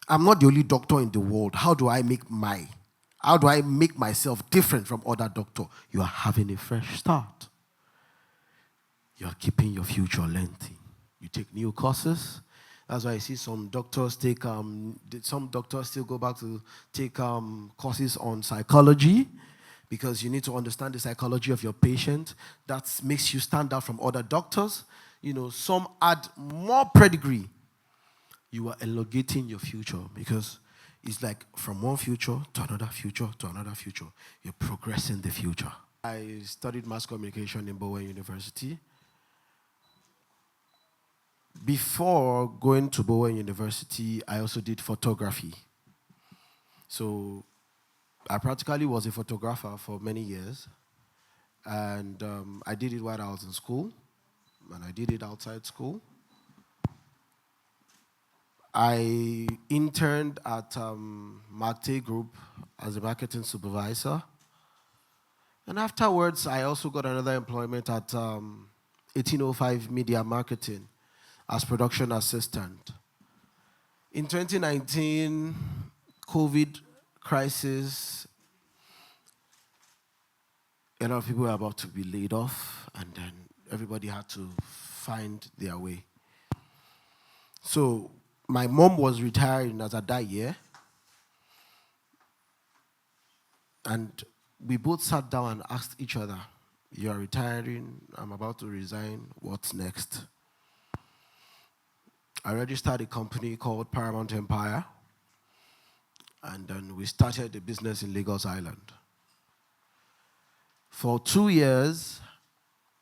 I'm not the only doctor in the world. How do I make myself different from other doctors? You are having a fresh start. You are keeping your future lengthy. You take new courses. That's why I see some doctors still go back to take courses on psychology, because you need to understand the psychology of your patient. That makes you stand out from other doctors. Some add more pedigree. You are elongating your future, because it's like from one future to another future to another future. You're progressing the future. I studied mass communication in Bowen University. Before going to Bowen University, I also did photography. So I practically was a photographer for many years. And I did it while I was in school, and I did it outside school. I interned at Markte Group as a marketing supervisor. And afterwards, I also got another employment at 1805 Media Marketing as production assistant. In 2019, COVID crisis, a lot of people were about to be laid off, and then everybody had to find their way. So my mom was retiring as at that year, and we both sat down and asked each other, "You are retiring, I'm about to resign, what's next?" I registered a company called Paramount Empire, and then we started the business in Lagos Island. For 2 years,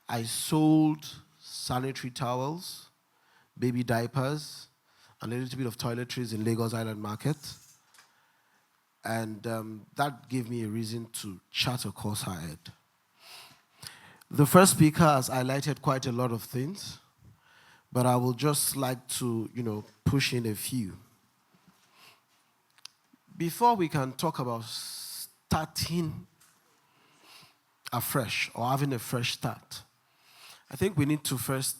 I sold sanitary towels, baby diapers, and a little bit of toiletries in Lagos Island market. And that gave me a reason to chart a course ahead. The first speaker has highlighted quite a lot of things, but I would just like to, push in a few. Before we can talk about starting afresh or having a fresh start, I think we need to first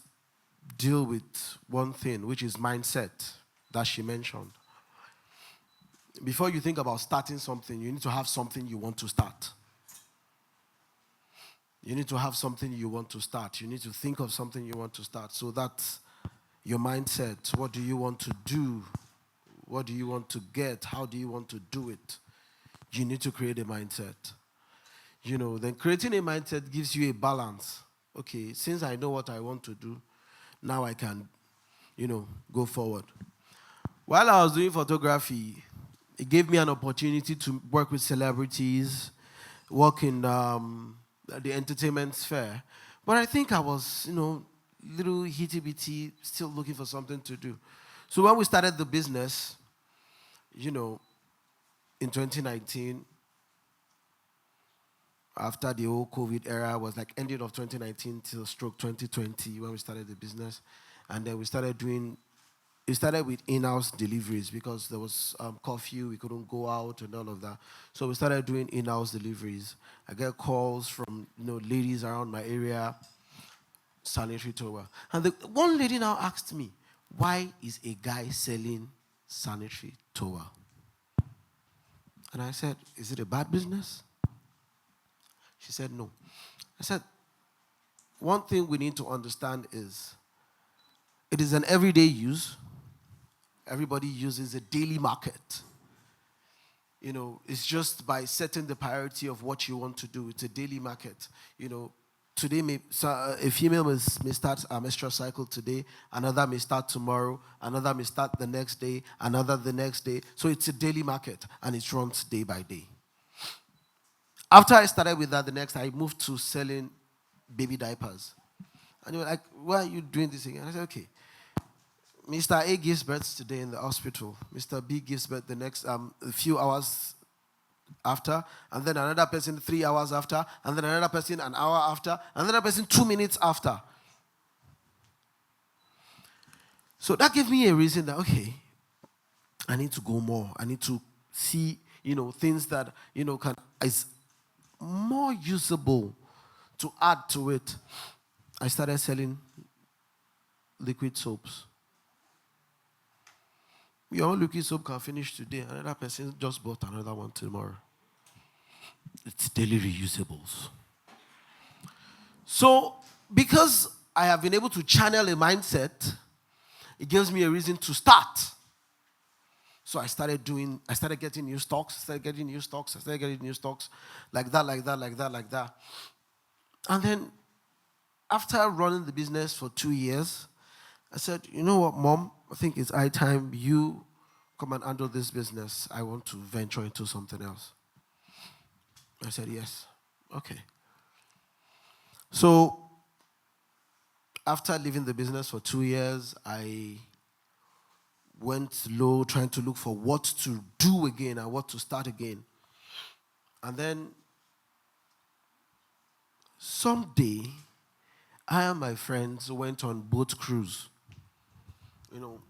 deal with one thing, which is mindset, that she mentioned. Before you think about starting something, you need to have something you want to start. You need to have something you want to start. You need to think of something you want to start. So that's your mindset. What do you want to do? What do you want to get? How do you want to do it? You need to create a mindset. Then creating a mindset gives you a balance. Okay, since I know what I want to do, now I can, go forward. While I was doing photography, it gave me an opportunity to work with celebrities, work in the entertainment sphere. But I think I was, little hitty-bitty, still looking for something to do. So when we started the business, in 2019, after the whole COVID era, was like ending of 2019 till stroke 2020 when we started the business. And then we started with in-house deliveries because there was curfew, we couldn't go out and all of that. So we started doing in-house deliveries. I get calls from ladies around my area, sanitary towel. And one lady now asked me, "Why is a guy selling sanitary towel?" And I said, "Is it a bad business?" She said, "No." I said, one thing we need to understand is it is an everyday use. Everybody uses a daily market. It's just by setting the priority of what you want to do. It's a daily market. Today a female may start a menstrual cycle today, another may start tomorrow, another may start the next day, another the next day. So it's a daily market, and it runs day by day. After I started with that, the next I moved to selling baby diapers. And they were like, "Why are you doing this again?" I said, "Okay. Mr. A gives birth today in the hospital. Mr. B gives birth the next a few hours after, and then another person 3 hours after, and then another person an hour after, and another person 2 minutes after." So that gave me a reason that, okay, I need to go more. I need to see, things that, is more usable to add to it. I started selling liquid soaps. Your own liquid soap can finish today. Another person just bought another one tomorrow. It's daily reusables. So, because I have been able to channel a mindset, it gives me a reason to start. So I started getting new stocks, like that, like that. And then, after running the business for 2 years, I said, you know what, Mom? I think it's high time you come and handle this business. I want to venture into something else. I said, yes. Okay. So, after leaving the business for 2 years, I went low trying to look for what to do again and what to start again. And then, someday, I and my friends went on boat cruise,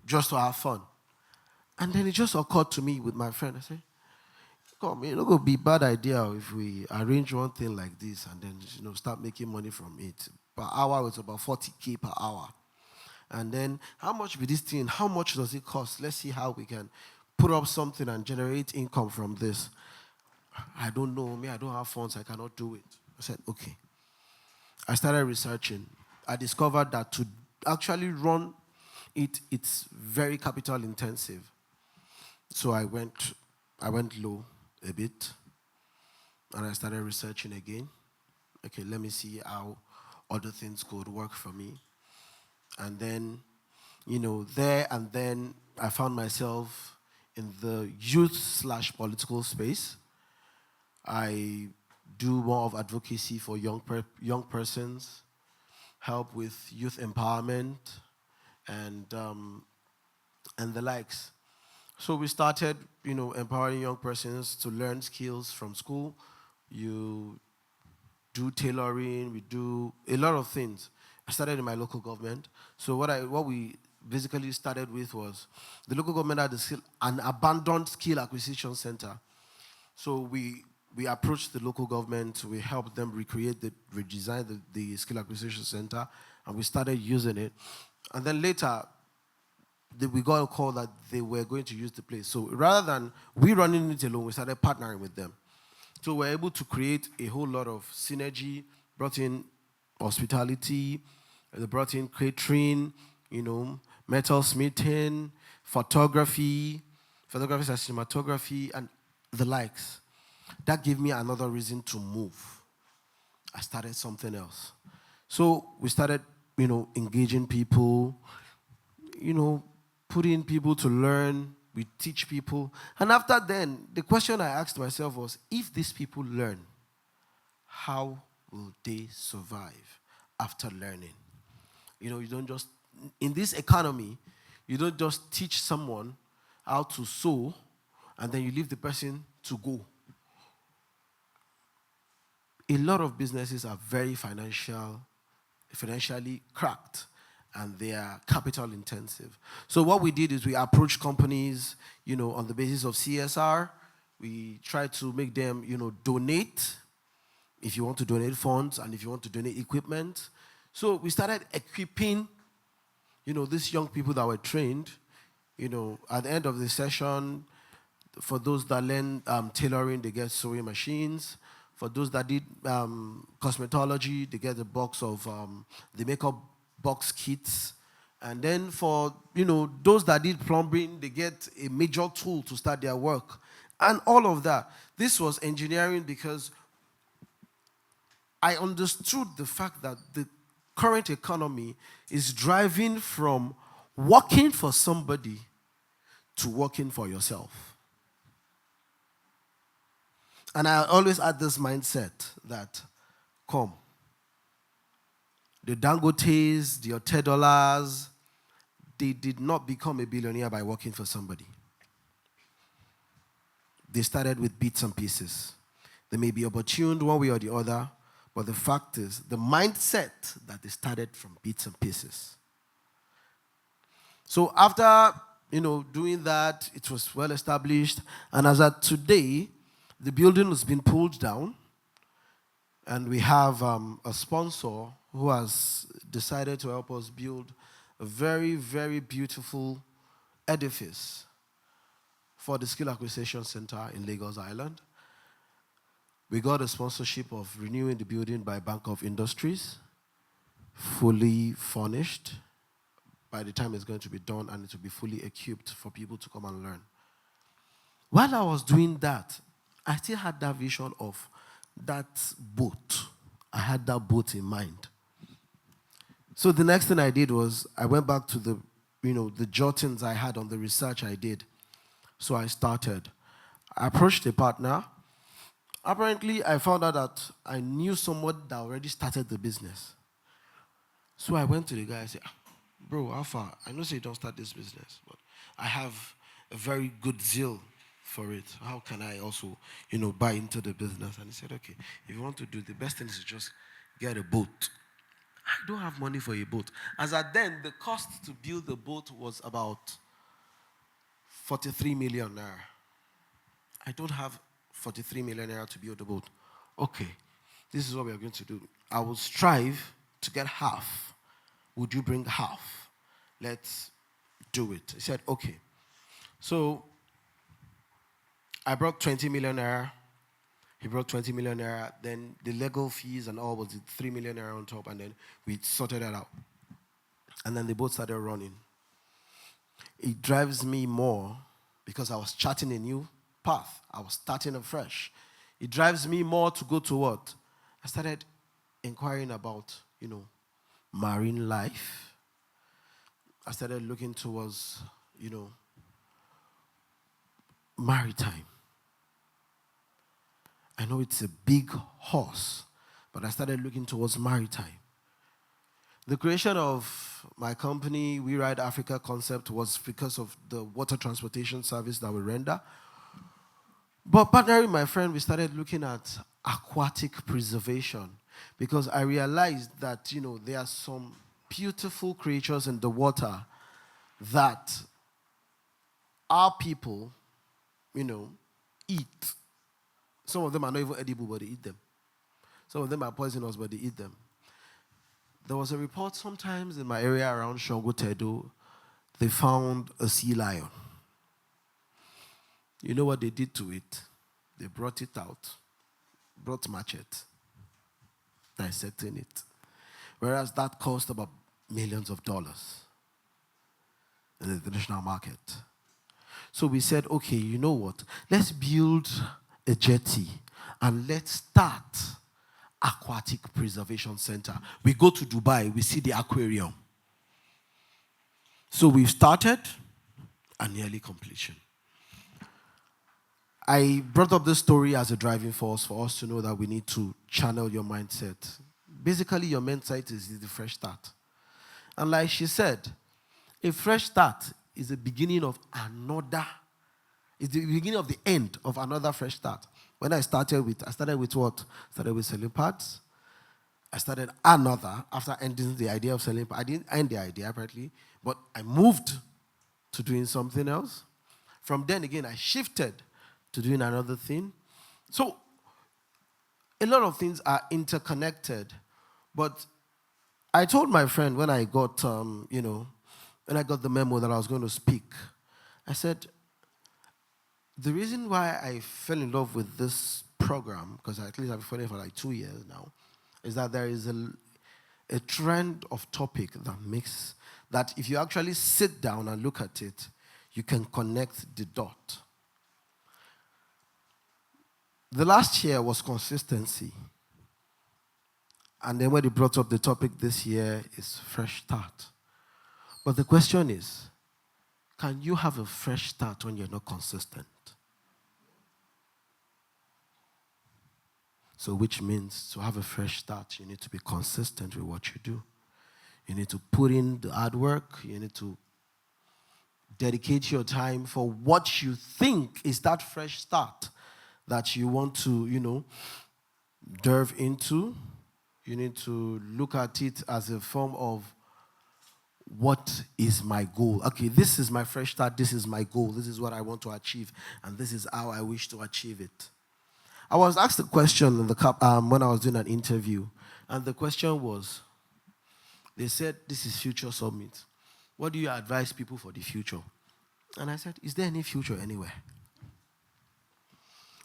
just to have fun. And then it just occurred to me with my friend. I said, come, it's not going to be a bad idea if we arrange one thing like this and then, start making money from it. Per hour, it's about 40K per hour. And then, how much be this thing? How much does it cost? Let's see how we can put up something and generate income from this. I don't know. I don't have funds. I cannot do it. I said, okay. I started researching. I discovered that to actually run it, it's very capital intensive. So I went low a bit, and I started researching again. Okay, let me see how other things could work for me. And then, there and then I found myself in the youth/political space. I do more of advocacy for young persons, help with youth empowerment, and the likes. So we started, empowering young persons to learn skills from school. You do tailoring, we do a lot of things. I started in my local government. So what we basically started with was the local government had an abandoned skill acquisition center. So we approached the local government, we helped them redesign the skill acquisition center, and we started using it. And then later, we got a call that they were going to use the place. So rather than we running it alone, we started partnering with them. So we're able to create a whole lot of synergy, brought in hospitality, they brought in catering, metal smithing, photography and cinematography, and the likes. That gave me another reason to move. I started something else. So we started, engaging people, putting people to learn. We teach people. And after then, the question I asked myself was, if these people learn, how will they survive after learning? You don't just, in this economy, you don't just teach someone how to sew and then you leave the person to go. A lot of businesses are very financially cracked, and they are capital intensive. So what we did is we approached companies, on the basis of CSR. We tried to make them, donate if you want to donate funds and if you want to donate equipment. So we started equipping, these young people that were trained. At the end of the session, for those that learn tailoring, they get sewing machines. For those that did cosmetology, they get a box of the makeup box kits. And then for, those that did plumbing, they get a major tool to start their work. And all of that. This was engineering because I understood the fact that the current economy is driving from working for somebody to working for yourself. And I always had this mindset that, the Dangotes, the $10, they did not become a billionaire by working for somebody. They started with bits and pieces. They may be opportuned one way or the other, but the fact is, the mindset that they started from bits and pieces. So after, doing that, it was well established. And as of today, the building has been pulled down, and we have a sponsor who has decided to help us build a very, very beautiful edifice for the Skill Acquisition Center in Lagos Island. We got a sponsorship of renewing the building by Bank of Industries, fully furnished. By the time it's going to be done, and it will be fully equipped for people to come and learn. While I was doing that, I still had that vision of that boat. I had that boat in mind. So the next thing I did was I went back to the jottings I had on the research I did. So I started. I approached a partner. Apparently, I found out that I knew someone that already started the business. So I went to the guy and said, bro, how far? I know you don't start this business, but I have a very good zeal for it. How can I also, buy into the business? And he said, okay, if you want to do, the best thing is to just get a boat. I don't have money for a boat. As at then, the cost to build the boat was about 43 million naira. I don't have 43 million naira to build a boat. Okay, this is what we are going to do. I will strive to get half. Would you bring half? Let's do it. He said, okay. So I brought 20 million naira. He brought 20 million naira. Then the legal fees and all was 3 million naira on top, and then we sorted that out. And then the boat started running. It drives me more because I was charting a new path. I was starting afresh. It drives me more to go to what? I started inquiring about, marine life. I started looking towards, maritime. I know it's a big horse, but I started looking towards maritime. The creation of my company, We Ride Africa Concept, was because of the water transportation service that we render. But partnering with my friend, we started looking at aquatic preservation because I realized that, there are some beautiful creatures in the water that our people, eat. Some of them are not even edible, but they eat them. Some of them are poisonous, but they eat them. There was a report sometimes in my area around Shogotedo, they found a sea lion. You know what they did to it? They brought it out, brought machete, dissecting it. Whereas that cost about millions of dollars in the international market. So we said, okay, you know what? Let's build a jetty and let's start aquatic preservation center. We go to Dubai, we see the aquarium. So we've started and nearly completion. I brought up this story as a driving force for us to know that we need to channel your mindset. Basically, your mindset is the fresh start. And like she said, a fresh start is the beginning of another, it's the beginning of the end of another fresh start. When I started with what? Started with selling parts. I started another after ending the idea of selling parts. I didn't end the idea apparently, but I moved to doing something else. From then again, I shifted to doing another thing. So a lot of things are interconnected. But I told my friend when I got, when I got the memo that I was going to speak, I said, the reason why I fell in love with this program, because at least I've been following it for like 2 years now, is that there is a trend of topic that if you actually sit down and look at it, you can connect the dot. The last year was consistency. And then when they brought up the topic this year is fresh start. But the question is, can you have a fresh start when you're not consistent? So which means to have a fresh start, you need to be consistent with what you do. You need to put in the hard work. You need to dedicate your time for what you think is that fresh start that you want to, delve into. You need to look at it as a form of what is my goal. Okay, this is my fresh start. This is my goal. This is what I want to achieve. And this is how I wish to achieve it. I was asked a question in when I was doing an interview. And the question was, they said, this is Future Summit. What do you advise people for the future? And I said, is there any future anywhere?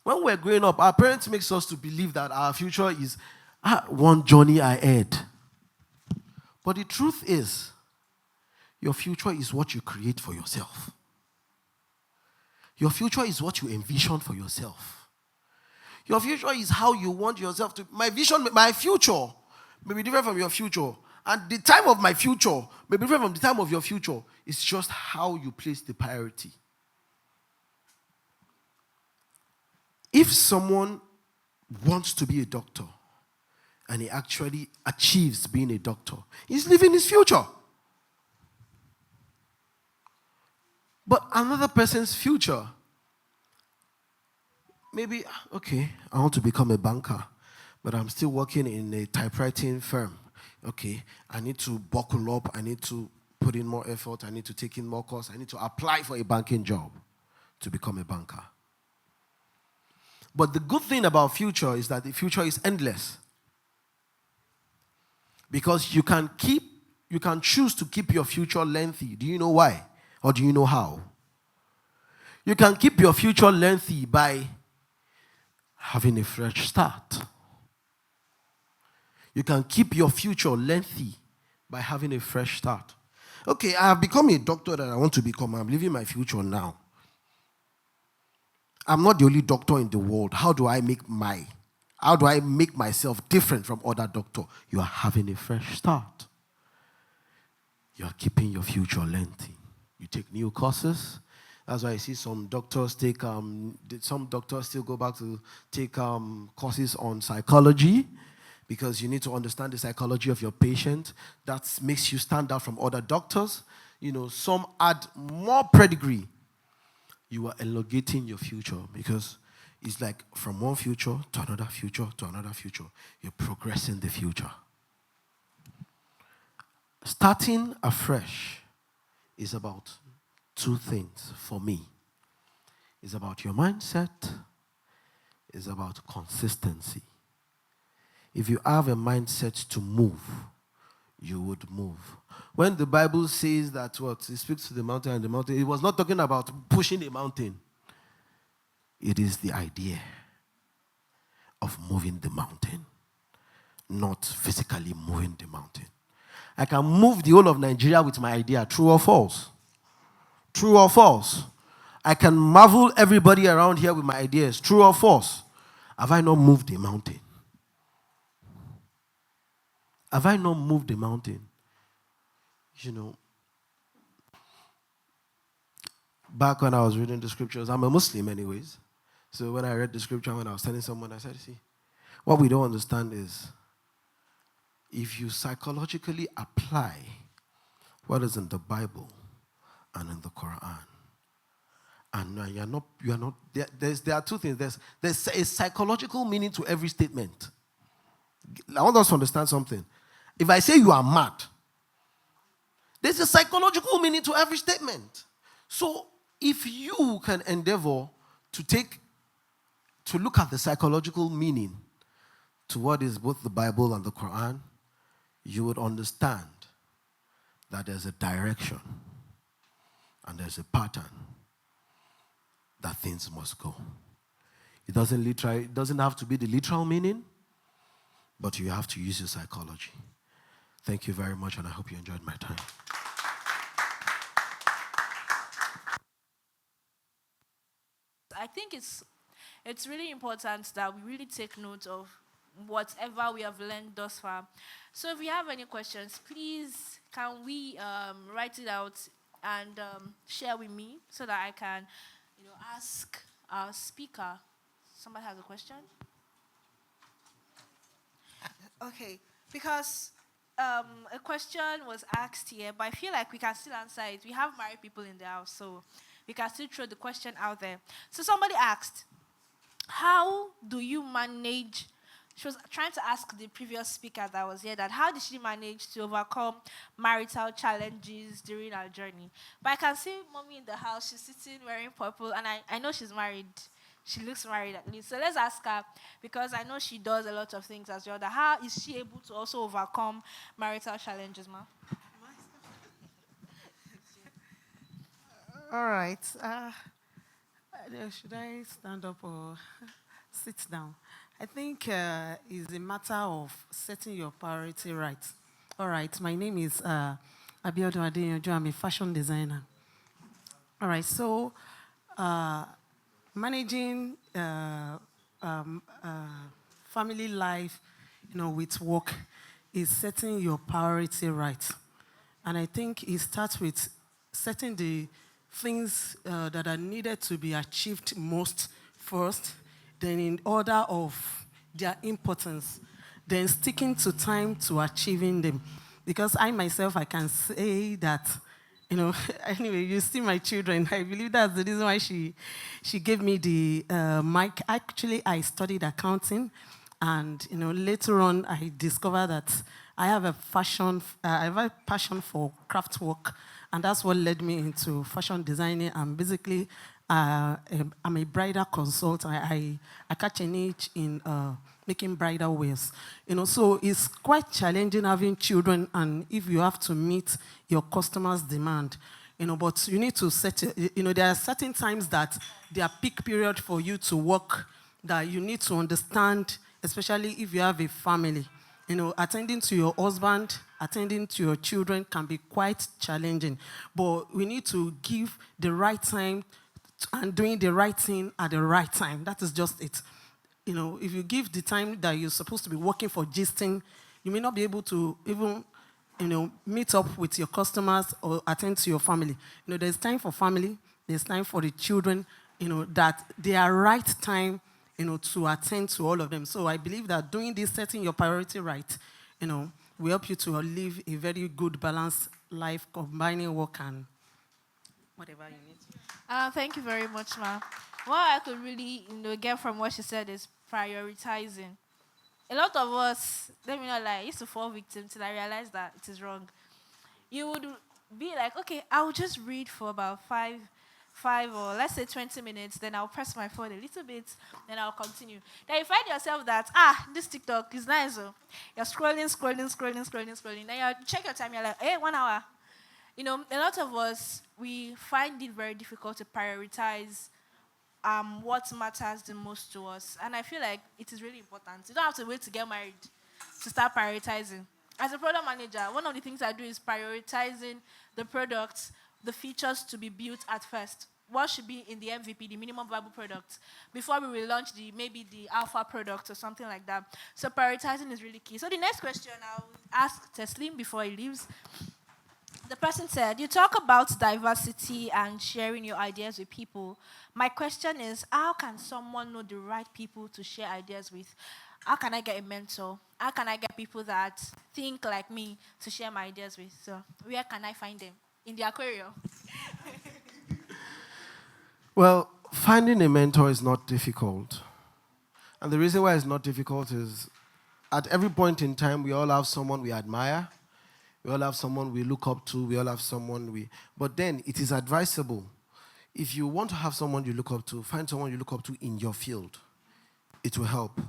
When we're growing up, our parents makes us to believe that our future is one journey ahead. But the truth is, your future is what you create for yourself. Your future is what you envision for yourself. Your future is how you want yourself to. My vision, my future may be different from your future. And the time of my future may be different from the time of your future. It's just how you place the priority. If someone wants to be a doctor and he actually achieves being a doctor, he's living his future. But another person's future, maybe, okay, I want to become a banker, but I'm still working in a typewriting firm. Okay, I need to buckle up, I need to put in more effort, I need to take in more course, I need to apply for a banking job to become a banker. But the good thing about future is that the future is endless. Because you can choose to keep your future lengthy. Do you know why? Or do you know how? You can keep your future lengthy by having a fresh start. You can keep your future lengthy by having a fresh start. Okay, I have become a doctor that I want to become. I'm living my future now. I'm not the only doctor in the world. How do I make myself different from other doctors? You are having a fresh start. You are keeping your future lengthy. You take new courses. That's why I see some doctors still go back to take courses on psychology, because you need to understand the psychology of your patient. That makes you stand out from other doctors. Some add more pedigree. You are elongating your future, because it's like from one future to another future to another future. You're progressing the future. Starting afresh is about two things for me. It's about your mindset. It's about consistency. If you have a mindset to move, you would move. When the Bible says that it speaks to the mountain and the mountain, it was not talking about pushing a mountain. It is the idea of moving the mountain, not physically moving the mountain. I can move the whole of Nigeria with my idea, true or false? True or false? I can marvel everybody around here with my ideas, true or false? Have I not moved the mountain? Have I not moved the mountain? Back when I was reading the scriptures, I'm a Muslim anyways. So when I read the scripture, when I was telling someone, I said, see, what we don't understand is if you psychologically apply what is in the Bible and in the Quran, and there are two things. There's a psychological meaning to every statement. I want us to understand something. If I say you are mad, there's a psychological meaning to every statement. So if you can endeavor to look at the psychological meaning to what is both the Bible and the Quran, you would understand that there's a direction and there's a pattern that things must go. It doesn't have to be the literal meaning, but you have to use your psychology. Thank you very much, and I hope you enjoyed my time. I think it's really important that we really take note of whatever we have learned thus far. So if you have any questions, please can we write it out and share with me so that I can ask our speaker. Somebody has a question? Okay, because a question was asked here, but I feel like we can still answer it. We have married people in the house, so we can still throw the question out there. So somebody asked, how do you manage? She was trying to ask the previous speaker that was here that how did she manage to overcome marital challenges during her journey? But I can see mommy in the house. She's sitting wearing purple, and I know she's married. She looks married at least. So let's ask her, because I know she does a lot of things as well. That how is she able to also overcome marital challenges, ma? All right. Should I stand up or sit down? I think it's a matter of setting your priority right. All right, my name is Abiodun Adeyanju. I'm a fashion designer. All right, so uh, managing family life, with work is setting your priority right. And I think it starts with setting the things that are needed to be achieved most first, then in order of their importance, then sticking to time to achieving them. Because I myself, I can say that, anyway, you see my children, I believe that's the reason why she gave me the mic. Actually, I studied accounting, and later on, I discovered that I have a passion for craft work, and that's what led me into fashion designing. And basically, I'm a bridal consultant. I catch an itch in making bridal wears. So it's quite challenging having children, and if you have to meet your customers' demand. But you need to set it. There are certain times that they are peak period for you to work, that you need to understand, especially if you have a family. Attending to your husband, attending to your children can be quite challenging. But we need to give the right time and doing the right thing at the right time. That is just it. If you give the time that you're supposed to be working for gisting, you may not be able to even, meet up with your customers or attend to your family. There's time for family, there's time for the children, that they are right time, to attend to all of them. So I believe that doing this, setting your priority right, will help you to live a very good, balanced life, combining work and whatever you need. Thank you very much, ma. What I could really, get from what she said is prioritizing. A lot of us, let me not lie, used to fall victim till I realized that it is wrong. You would be like, okay, I'll just read for about five or let's say 20 minutes, then I'll press my phone a little bit, then I'll continue. Then you find yourself that, this TikTok is nice. Oh. You're scrolling. Then you check your time, you're like, hey, 1 hour. A lot of us, we find it very difficult to prioritize what matters the most to us. And I feel like it is really important. You don't have to wait to get married to start prioritizing. As a product manager, one of the things I do is prioritizing the products, the features to be built at first. What should be in the MVP, the minimum viable product, before we will launch maybe the alpha product or something like that. So prioritizing is really key. So the next question I'll ask Teslim before he leaves. The person said, you talk about diversity and sharing your ideas with people. My question is, how can someone know the right people to share ideas with? How can I get a mentor? How can I get people that think like me to share my ideas with? So where can I find them? In the aquarium. Well, finding a mentor is not difficult. And the reason why it's not difficult is at every point in time, we all have someone we admire. We all have someone we look up to. We all have someone we... But then it is advisable. If you want to have someone you look up to, find someone you look up to in your field. It will help.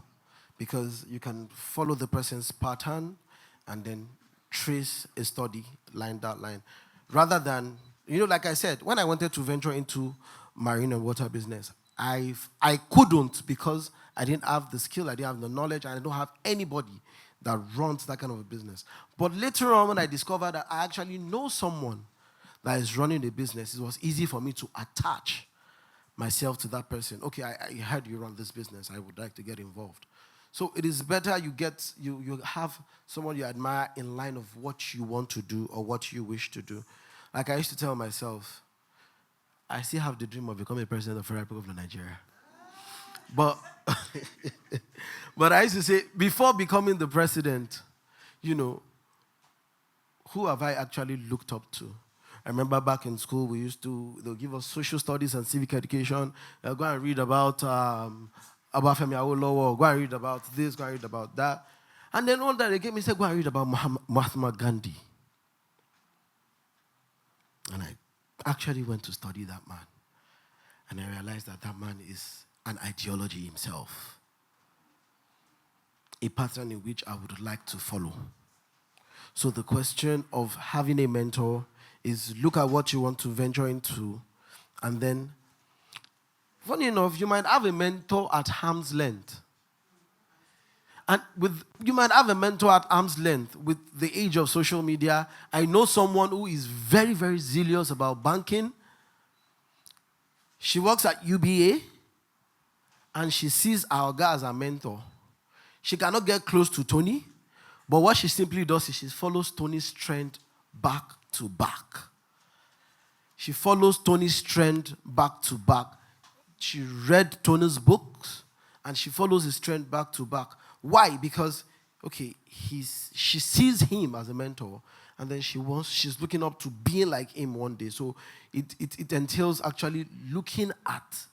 Because you can follow the person's pattern and then trace a study line that line. Rather than, like I said, when I wanted to venture into marine and water business, I couldn't because I didn't have the skill, I didn't have the knowledge, and I don't have anybody that runs that kind of a business. But later on, when I discovered that I actually know someone that is running a business, it was easy for me to attach myself to that person. Okay, I heard you run this business. I would like to get involved. So it is better you have someone you admire in line of what you want to do or what you wish to do. Like I used to tell myself, I still have the dream of becoming president of the Republic of Nigeria. But, but I used to say, before becoming the president, who have I actually looked up to? I remember back in school, they'll give us social studies and civic education. Go and read about Femi Awolowo, go and read about this, go and read about that. And then one day they gave me, said, go and read about Mahatma Gandhi. And I actually went to study that man. And I realized that man is an ideology himself. A pattern in which I would like to follow. So the question of having a mentor is look at what you want to venture into and then funny enough, you might have a mentor at arm's length. And you might have a mentor at arm's length. With the age of social media, I know someone who is very, very zealous about banking. She works at UBA, and she sees our guy as a mentor. She cannot get close to Tony, but what she simply does is she follows Tony's trend back to back. She follows Tony's trend back to back. She read Tony's books, and she follows his trend back to back. Why? Because, okay, she sees him as a mentor, and then she's looking up to being like him one day. So it entails actually looking at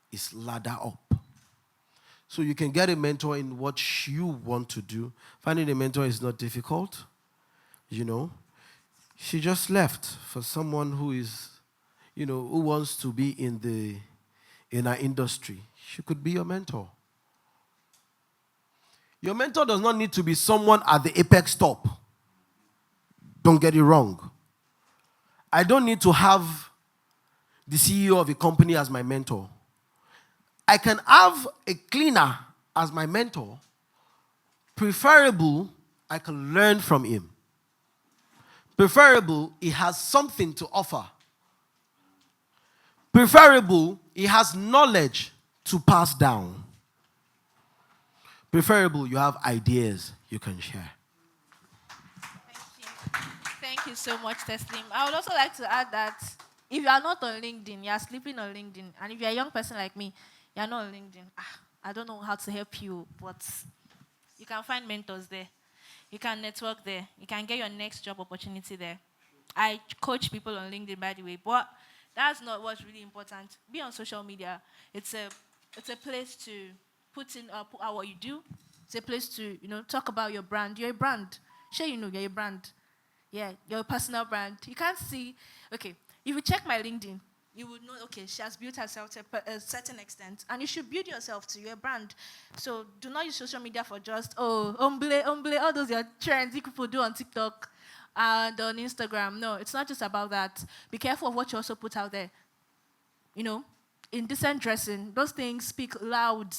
his ladder up. So you can get a mentor in what you want to do. Finding a mentor is not difficult, you know. She just left for someone who is, you know, who wants to be in our industry. She could be your mentor. Your mentor does not need to be someone at the apex top. Don't get it wrong. I don't need to have the CEO of a company as my mentor. I can have a cleaner as my mentor. Preferable, I can learn from him. Preferable, he has something to offer. Preferable, he has knowledge to pass down. Preferable, you have ideas you can share. Thank you. Thank you so much, Teslim. I would also like to add that if you are not on LinkedIn, you are sleeping on LinkedIn. And if you're a young person like me, you are not on LinkedIn. I don't know how to help you, but you can find mentors there. You can network there. You can get your next job opportunity there. I coach people on LinkedIn, by the way, but that's not what's really important. Be on social media. It's a place to put out what you do. It's a place to, talk about your brand. You're a brand. Sure, you're a brand. Yeah, you're a personal brand. You can't see, okay, if you check my LinkedIn, you would know, okay, she has built herself to a certain extent, and you should build yourself to your brand. So do not use social media for just, all those your trends you people do on TikTok and on Instagram. No, it's not just about that. Be careful of what you also put out there. Indecent dressing, those things speak loud,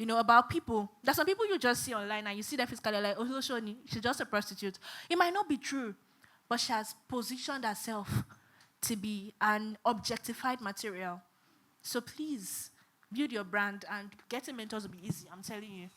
about people. There's some people you just see online and you see them physically like, oh, she's just a prostitute. It might not be true, but she has positioned herself to be an objectified material. So please, build your brand, and getting mentors will be easy, I'm telling you.